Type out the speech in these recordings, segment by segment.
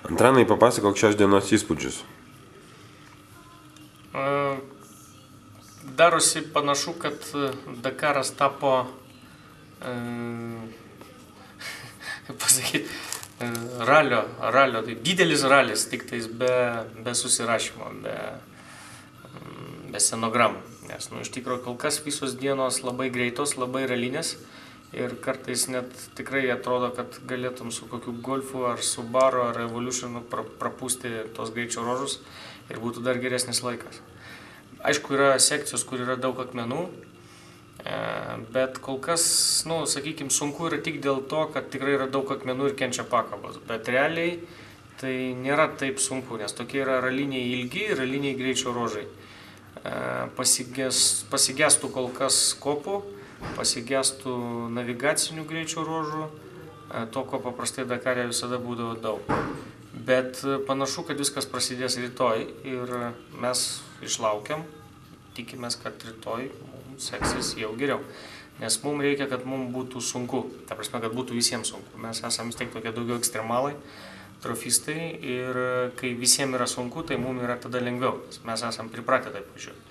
Antranai, papasakok šios dienos įspūdžius. Darosi panašu, kad Dakaras tapo, pasakyti, ralio, tai didelis ralis, tik tais be susirašymo, be scenogramų. Nes, iš tikrųjų, kol kas visos dienos labai greitos, labai ralinės ir kartais net tikrai atrodo, kad galėtum su kokiu Golfu ar Subaru ar Evolutionu prapūsti tos greičio ruožus ir būtų dar geresnis laikas. Aišku, yra sekcijos, kur yra daug akmenų, bet kol kas, sakykime, sunku yra tik dėl to, kad tikrai yra daug akmenų ir kenčia pakabos. Bet realiai tai nėra taip sunku, nes tokie yra raliniai ilgi, raliniai greičio ruožai. Pasigestų kol kas kopų, pasigestų navigacinių greičio ruožų, to, ko paprastai Dakare visada būdavo daug. Bet panašu, kad viskas prasidės rytoj ir mes išlaukiam, tikimės, kad rytoj mums seksis jau geriau. Nes mums reikia, kad mums būtų sunku, ta prasme, kad būtų visiems sunku. Mes esame vis tiek tokie daugiau ekstremalai, trofistai ir kai visiems yra sunku, tai mums yra tada lengviau, nes mes esame pripratę taip važiuoti.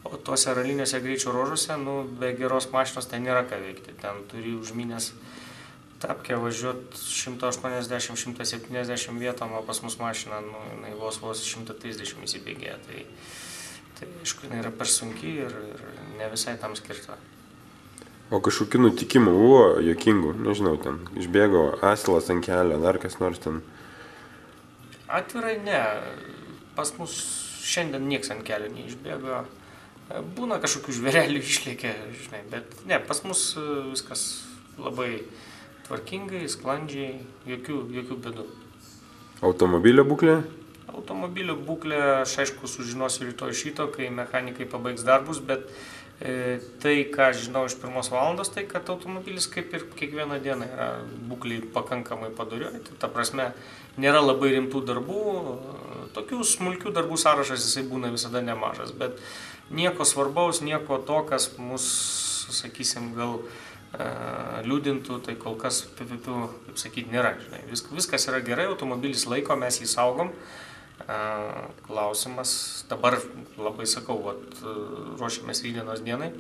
O tuose raliniuose greičio ruožuose, be geros mašinos ten nėra ką veikti. Ten turi užminęs tapkę važiuoti 180-170 vietom, o pas mus mašina, jinai vos 130 įsibėgėja. Tai aišku, jinai yra per sunki ir ne visai tam skirta. O kažkokių nutikimų buvo juokingų, nežinau, ten išbėgo asilas ant kelio, dar kas nors ten? Atvirai ne, pas mus šiandien nieks ant kelio neišbėgo. Būna kažkokių žvėrelių išlėkė, žinai, bet ne, pas mus viskas labai tvarkingai, sklandžiai, jokių bėdų. Automobilio būklė? Automobilio būklė, aš aišku, sužinosiu rytoj šito, kai mechanikai pabaigs darbus, bet tai, ką žinau iš pirmos valandos, tai kad automobilis kaip ir kiekvieną dieną yra būklei pakankamai padorioj. Tai ta prasme, nėra labai rimtų darbų, tokių smulkių darbų sąrašas jisai būna visada nemažas, bet nieko svarbaus, nieko to, kas mus, sakysim, gal liūdintų, tai kol kas, kaip sakyti, nėra. Žinai. Viskas yra gerai, automobilis laiko, mes jį saugom. Klausimas, dabar labai sakau, ruošiamės rytdienos dienai,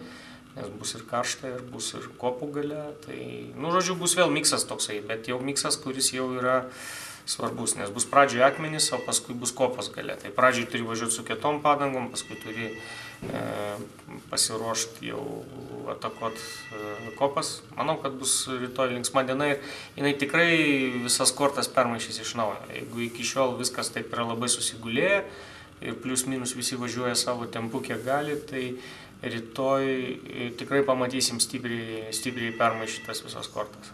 nes bus ir karšta, ir bus ir kopų gale, tai, žodžiu, bus vėl miksas toksai, bet jau miksas, kuris jau yra svarbus, nes bus pradžioje akmenys, o paskui bus kopos gale. Tai pradžioje turi važiuoti su kietom padangom, paskui turi pasiruošti jau atakuoti kopas. Manau, kad bus rytoj linksma diena ir jinai tikrai visas kortas permaišys iš naujo. Jeigu iki šiol viskas taip yra labai susigulėję ir plius minus visi važiuoja savo tempu, kiek gali, tai rytoj tikrai pamatysim stipriai permaišytas visas kortas.